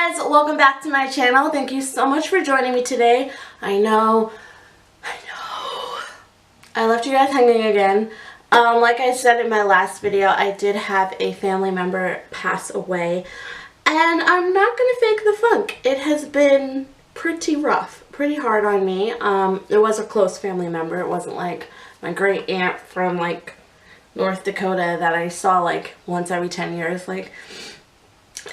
guys, welcome back to my channel. Thank you so much for joining me today. I know, I left you guys hanging again. Like I said in my last video, I did have a family member pass away, and I'm not gonna fake the funk. It has been pretty rough, pretty hard on me. It was a close family member. It wasn't like my great aunt from like North Dakota that I saw like once every 10 years. Like,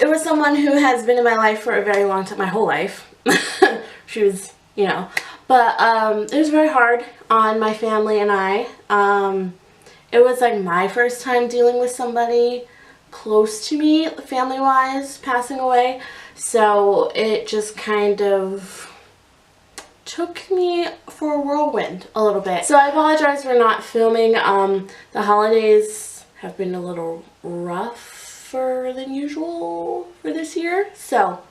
it was someone who has been in my life for a very long time, my whole life. She was, you know, but it was very hard on my family and I. It was like my first time dealing with somebody close to me, family-wise, passing away. So it just kind of took me for a whirlwind a little bit. So I apologize for not filming. The holidays have been a little rougher than usual for this year. So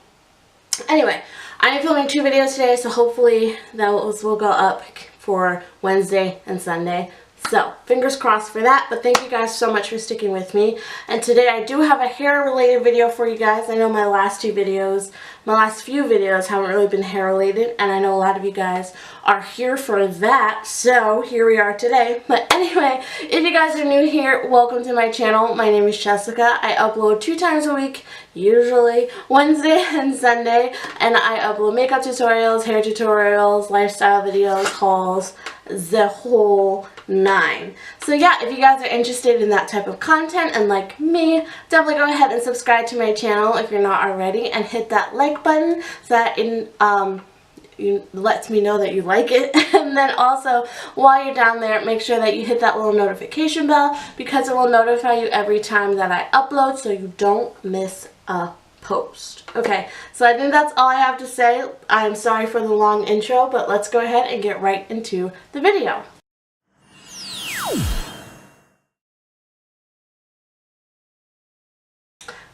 anyway, I am filming 2 videos today, so hopefully those will go up for Wednesday and Sunday. So, fingers crossed for that, but thank you guys so much for sticking with me. And today I do have a hair-related video for you guys. I know my last few videos haven't really been hair-related, and I know a lot of you guys are here for that, so here we are today. But anyway, if you guys are new here, welcome to my channel. My name is Jessica. I upload 2 times a week, usually Wednesday and Sunday, and I upload makeup tutorials, hair tutorials, lifestyle videos, hauls, the whole 9. So yeah, if you guys are interested in that type of content and like me, definitely go ahead and subscribe to my channel if you're not already, and hit that like button so that it lets me know that you like it. And then also, while you're down there, make sure that you hit that little notification bell, because it will notify you every time that I upload so you don't miss a post. Okay, so I think that's all I have to say. I'm sorry for the long intro, but let's go ahead and get right into the video.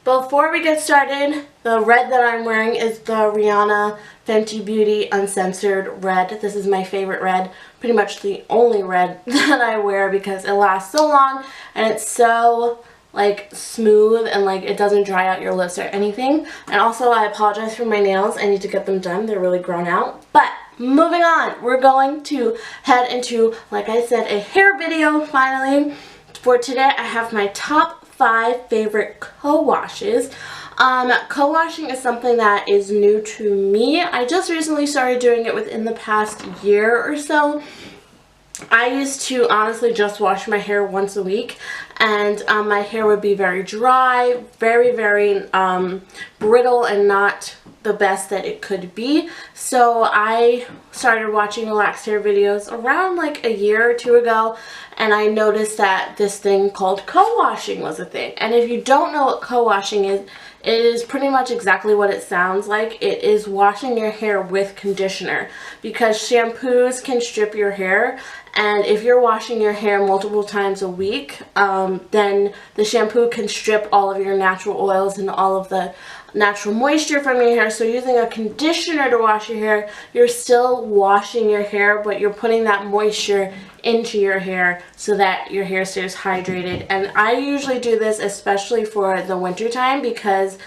Before we get started, the red that I'm wearing is the Rihanna Fenty Beauty Uncensored red. This is my favorite red, pretty much the only red that I wear because it lasts so long and it's so like smooth and like it doesn't dry out your lips or anything. And also, I apologize for my nails. I need to get them done. They're really grown out. But moving on, we're going to head into, like I said, a hair video finally. For today, I have my top 5 favorite co-washes. Co-washing is something that is new to me. I just recently started doing it within the past year or so. I used to honestly just wash my hair once a week, and my hair would be very dry, very brittle, and not the best that it could be. So I started watching relaxed hair videos around like a year or 2 ago, and I noticed that this thing called co-washing was a thing. And if you don't know what co-washing is, it is pretty much exactly what it sounds like. It is washing your hair with conditioner, because shampoos can strip your hair, and if you're washing your hair multiple times a week, then the shampoo can strip all of your natural oils and all of the natural moisture from your hair. So using a conditioner to wash your hair, you're still washing your hair, but you're putting that moisture into your hair so that your hair stays hydrated. And I usually do this especially for the winter time, because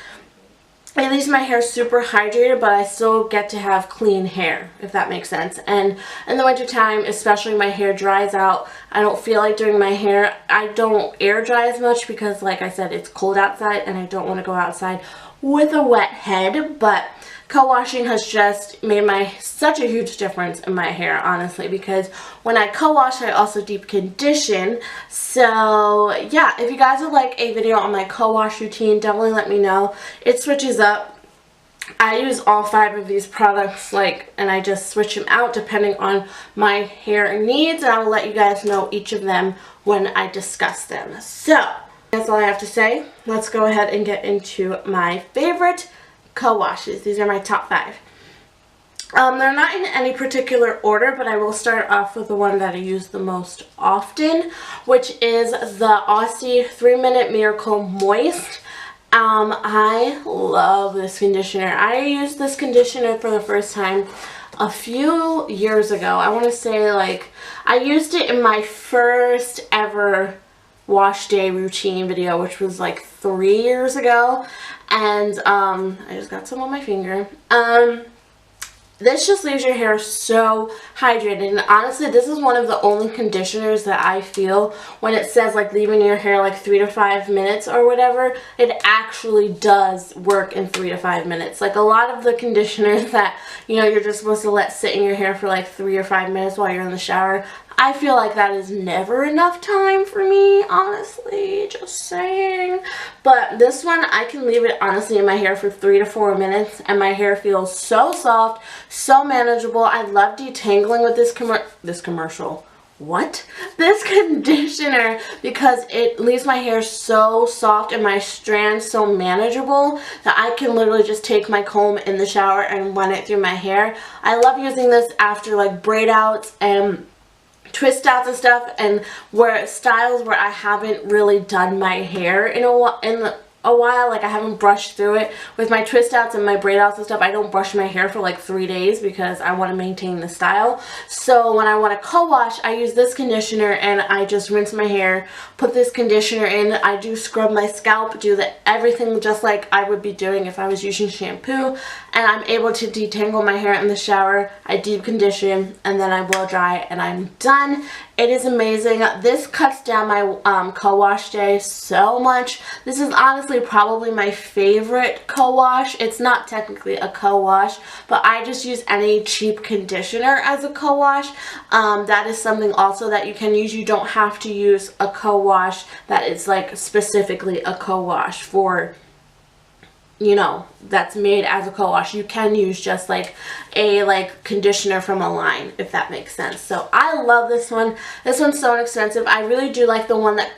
at least my hair is super hydrated, but I still get to have clean hair, if that makes sense. And in the winter time, especially, my hair dries out. I don't feel like doing my hair. I don't air dry as much because, like I said, it's cold outside and I don't want to go outside with a wet head. But co-washing has just made such a huge difference in my hair, honestly, because when I co-wash, I also deep condition. So yeah, if you guys would like a video on my co-wash routine, definitely let me know. It switches up. I use all 5 of these products, and I just switch them out depending on my hair needs, and I will let you guys know each of them when I discuss them. So that's all I have to say. Let's go ahead and get into my favorite co-washes. These are my top 5. They're not in any particular order, but I will start off with the one that I use the most often, which is the Aussie 3-Minute Miracle Moist. I love this conditioner. I used this conditioner for the first time a few years ago. I want to say I used it in my first ever wash day routine video, which was like 3 years ago. And I just got some on my finger. This just leaves your hair so hydrated, and honestly this is one of the only conditioners that I feel when it says like leaving your hair like 3 to 5 minutes or whatever, it actually does work in 3 to 5 minutes. Like a lot of the conditioners that, you know, you're just supposed to let sit in your hair for like 3 or 5 minutes while you're in the shower, I feel like that is never enough time for me, honestly, just saying. But this one, I can leave it honestly in my hair for 3 to 4 minutes and my hair feels so soft, so manageable. I love detangling with this commercial. What? This conditioner, because it leaves my hair so soft and my strands so manageable that I can literally just take my comb in the shower and run it through my hair. I love using this after like braid outs and twist outs and stuff, and where styles where I haven't really done my hair in a while, like I haven't brushed through it. With my twist outs and my braid outs and stuff, I don't brush my hair for like 3 days because I want to maintain the style. So when I want to co-wash, I use this conditioner and I just rinse my hair, put this conditioner in. I do scrub my scalp, do everything just like I would be doing if I was using shampoo, and I'm able to detangle my hair in the shower. I deep condition and then I blow dry and I'm done. It is amazing. This cuts down my co-wash day so much. This is honestly probably my favorite co-wash. It's not technically a co-wash, but I just use any cheap conditioner as a co-wash. That is something also that you can use. You don't have to use a co-wash that is like specifically a co-wash for, you know, that's made as a co-wash. You can use just like a conditioner from a line, if that makes sense. So I love this one. This one's so inexpensive. I really do like the one that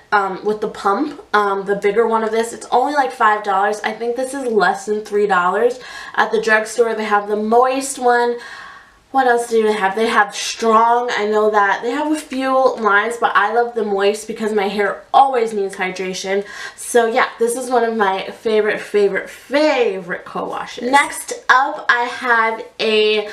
with the pump, the bigger one of this. It's only like $5. I think this is less than $3 at the drugstore. They have the moist one. What else do they have? They have strong. I know that. They have a few lines, but I love the moist because my hair always needs hydration. So yeah, this is one of my favorite co-washes. Next up, I have a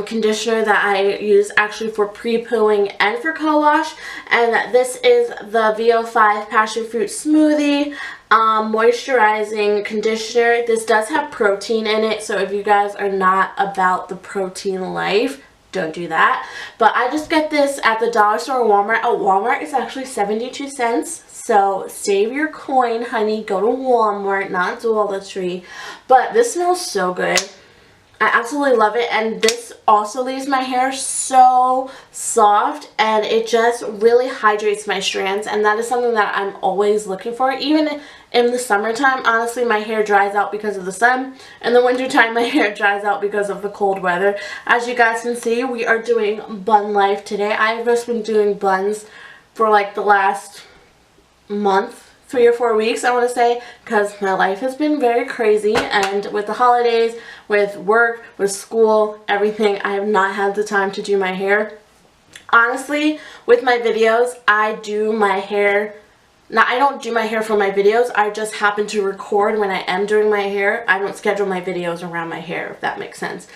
conditioner that I use actually for pre-pooing and for co-wash, and this is the VO5 Passion Fruit Smoothie moisturizing conditioner. This does have protein in it, so if you guys are not about the protein life, don't do that. But I just get this at the dollar store or Walmart. At Walmart, it's actually 72 cents. So save your coin, honey. Go to Walmart, not Dollar Tree. But this smells so good. I absolutely love it, and this also leaves my hair so soft, and it just really hydrates my strands, and that is something that I'm always looking for. Even in the summertime, honestly, my hair dries out because of the sun. In the wintertime, my hair dries out because of the cold weather. As you guys can see, we are doing bun life today. I've just been doing buns for like the last month. 3 or 4 weeks, I want to say, because my life has been very crazy, and with the holidays, with work, with school, everything, I have not had the time to do my hair. Honestly, with my videos, I do my hair. Now, I don't do my hair for my videos. I just happen to record when I am doing my hair. I don't schedule my videos around my hair, if that makes sense.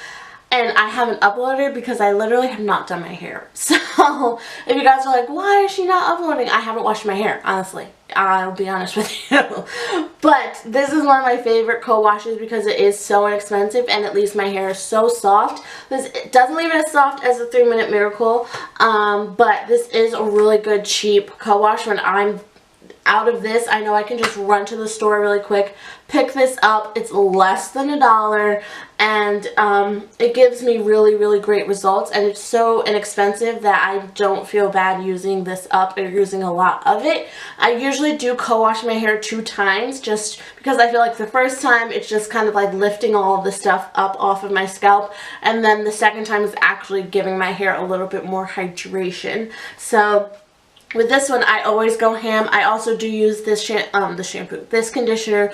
And I haven't uploaded because I literally have not done my hair. So, if you guys are like, why is she not uploading? I haven't washed my hair, honestly. I'll be honest with you. But this is one of my favorite co-washes because it is so inexpensive and it leaves my hair so soft. It doesn't leave it as soft as the 3 Minute Miracle, but this is a really good cheap co-wash. When I'm out of this, I know I can just run to the store really quick, pick this up. It's less than $1, and it gives me really great results, and it's so inexpensive that I don't feel bad using this up or using a lot of it. I usually do co-wash my hair 2 times just because I feel like the first time it's just kind of like lifting all of the stuff up off of my scalp, and then the second time is actually giving my hair a little bit more hydration. So with this one, I always go ham. I also do use this this conditioner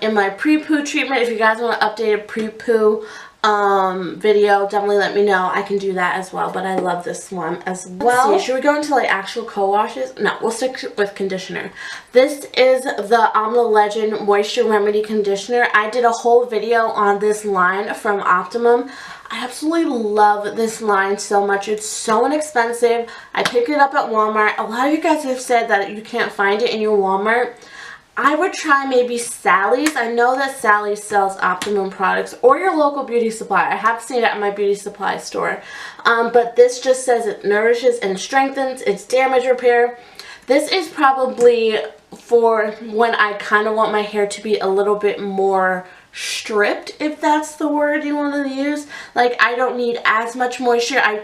in my pre-poo treatment. If you guys want an updated pre-poo video, definitely let me know. I can do that as well, but I love this one as well. Let's see, should we go into like actual co-washes? No, we'll stick with conditioner. This is the Amla Legend Moisture Remedy Conditioner. I did a whole video on this line from Optimum. I absolutely love this line so much. It's so inexpensive. I picked it up at Walmart. A lot of you guys have said that you can't find it in your Walmart. I would try maybe Sally's. I know that Sally's sells Optimum products, or your local beauty supply. I have seen it at my beauty supply store. But this just says it nourishes and strengthens. It's damage repair. This is probably for when I kind of want my hair to be a little bit more stripped, if that's the word you want to use. Like, I don't need as much moisture. I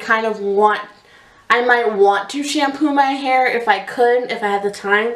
might want to shampoo my hair if I could, if I had the time.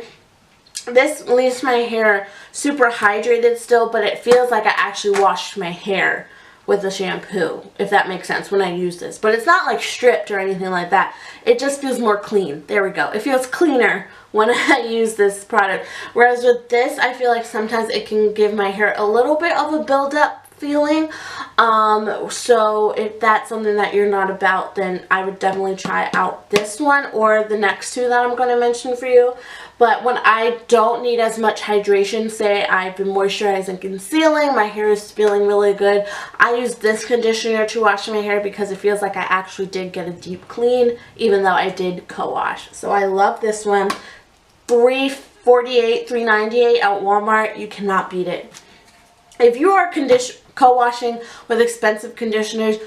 This leaves my hair super hydrated still, but it feels like I actually washed my hair with the shampoo, if that makes sense, when I use this. But it's not like stripped or anything like that. It just feels more clean. There we go. It feels cleaner when I use this product. Whereas with this, I feel like sometimes it can give my hair a little bit of a build-up feeling. So if that's something that you're not about, then I would definitely try out this one or the next two that I'm going to mention for you. But when I don't need as much hydration, say I've been moisturizing and concealing, my hair is feeling really good, I use this conditioner to wash my hair because it feels like I actually did get a deep clean, even though I did co-wash. So I love this one. $3.48, $3.98 at Walmart. You cannot beat it. If you are co-washing with expensive conditioners,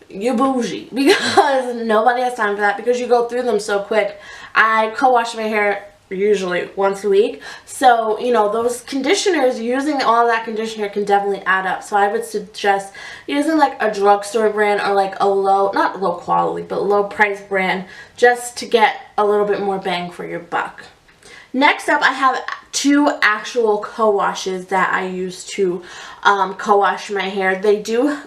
you're bougie, because nobody has time for that, because you go through them so quick. I co-wash my hair usually once a week, so you know, those conditioners, using all that conditioner can definitely add up. So I would suggest using like a drugstore brand, or like a not low quality, but low price brand, just to get a little bit more bang for your buck. Next up, I have two actual co-washes that I use to co-wash my hair.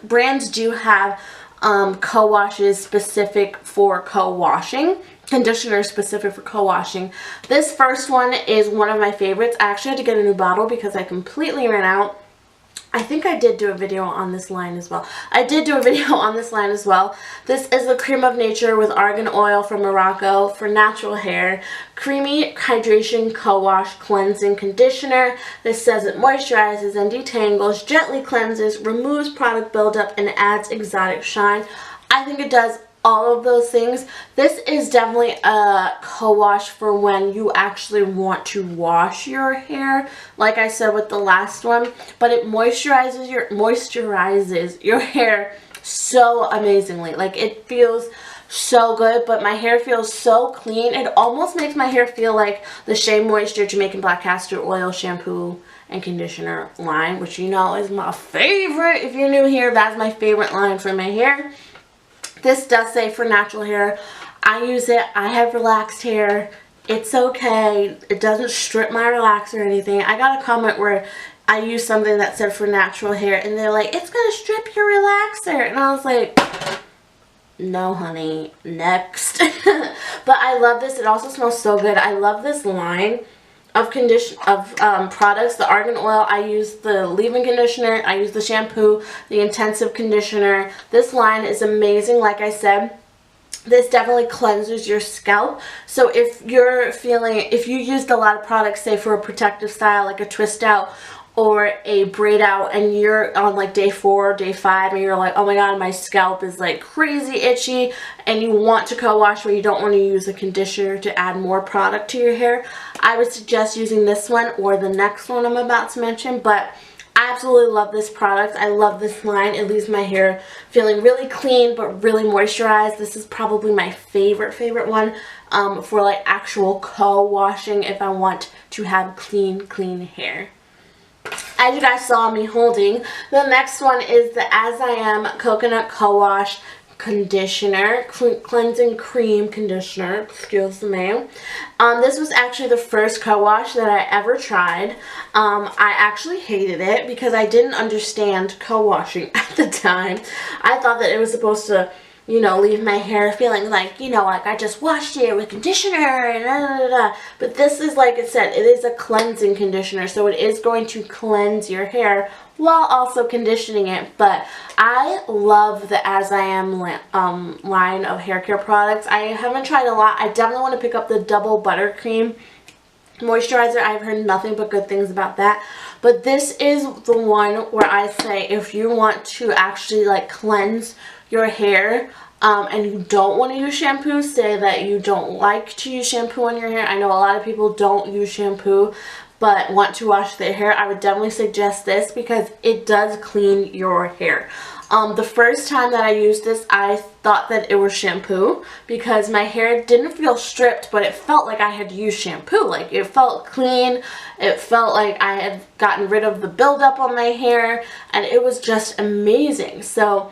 Brands do have co-washes specific for co-washing, conditioners specific for co-washing. This first one is one of my favorites. I actually had to get a new bottle because I completely ran out. I think I did do a video on this line as well. This is the Cream of Nature with Argan Oil from Morocco for natural hair. Creamy Hydration Co-Wash Cleansing Conditioner. This says it moisturizes and detangles, gently cleanses, removes product buildup, and adds exotic shine. I think it does all of those things. This is definitely a co-wash for when you actually want to wash your hair, like I said with the last one, but it moisturizes your hair so amazingly. Like, it feels so good, but my hair feels so clean. It almost makes my hair feel like the Shea Moisture Jamaican Black Castor Oil shampoo and conditioner line, which you know is my favorite. If you're new here, that's my favorite line for my hair. This does say for natural hair. I use it. I have relaxed hair. It's okay. It doesn't strip my relaxer or anything. I got a comment where I used something that said for natural hair, and they're like, it's going to strip your relaxer. And I was like, no, honey. Next. But I love this. It also smells so good. I love this line of products. The Argan Oil, I use the leave-in conditioner, I use the shampoo, the intensive conditioner. This line is amazing. Like I said, this definitely cleanses your scalp. So if you used a lot of products, say for a protective style, like a twist out or a braid out, and you're on like day 4 or day 5, and you're like, oh my god, my scalp is like crazy itchy, and you want to co-wash where you don't want to use a conditioner to add more product to your hair, I would suggest using this one or the next one I'm about to mention. But I absolutely love this product. I love this line. It leaves my hair feeling really clean but really moisturized. This is probably my favorite one for like actual co-washing if I want to have clean hair. As you guys saw me holding, the next one is the As I Am Coconut Co-Wash Conditioner, Cleansing Cream Conditioner, excuse me. This was actually the first co-wash that I ever tried. I actually hated it because I didn't understand co-washing at the time. I thought that it was supposed to, you know, leave my hair feeling like, you know, like I just washed it with conditioner and da. But this is, like it said, it is a cleansing conditioner, so it is going to cleanse your hair while also conditioning it. But I love the As I Am line of hair care products. I haven't tried a lot. I definitely want to pick up the Double Buttercream moisturizer. I've heard nothing but good things about that. But this is the one where I say if you want to actually like cleanse your hair and you don't want to use shampoo, say that you don't like to use shampoo on your hair. I know a lot of people don't use shampoo, but want to wash their hair, I would definitely suggest this because it does clean your hair. The first time that I used this, I thought that it was shampoo because my hair didn't feel stripped, but it felt like I had used shampoo. Like, it felt clean. It felt like I had gotten rid of the buildup on my hair, and it was just amazing. So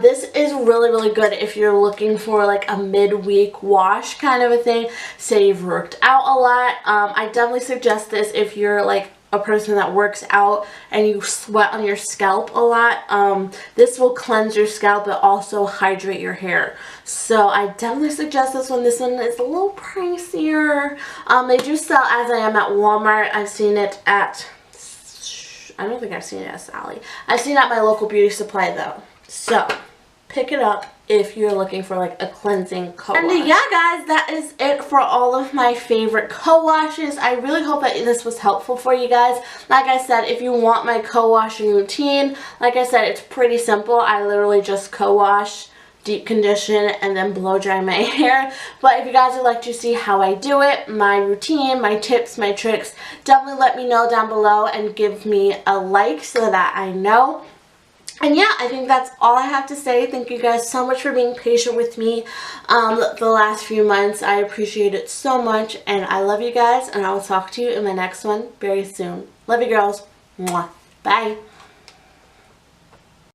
this is really, really good if you're looking for like a midweek wash kind of a thing. Say you've worked out a lot. I definitely suggest this if you're like a person that works out and you sweat on your scalp a lot. This will cleanse your scalp but also hydrate your hair. So I definitely suggest this one. This one is a little pricier. They do sell As I Am at Walmart. I've seen it at, I don't think I've seen it at Sally. I've seen it at my local beauty supply though. So pick it up if you're looking for like a cleansing co-wash. And yeah guys, that is it for all of my favorite co-washes. I really hope that this was helpful for you guys. Like I said, if you want my co-washing routine, like I said, it's pretty simple. I literally just co-wash, deep condition, and then blow dry my hair. But if you guys would like to see how I do it, my routine, my tips, my tricks, definitely let me know down below and give me a like so that I know. And yeah, I think that's all I have to say. Thank you guys so much for being patient with me the last few months. I appreciate it so much, and I love you guys, and I will talk to you in my next one very soon. Love you girls. Mwah. Bye.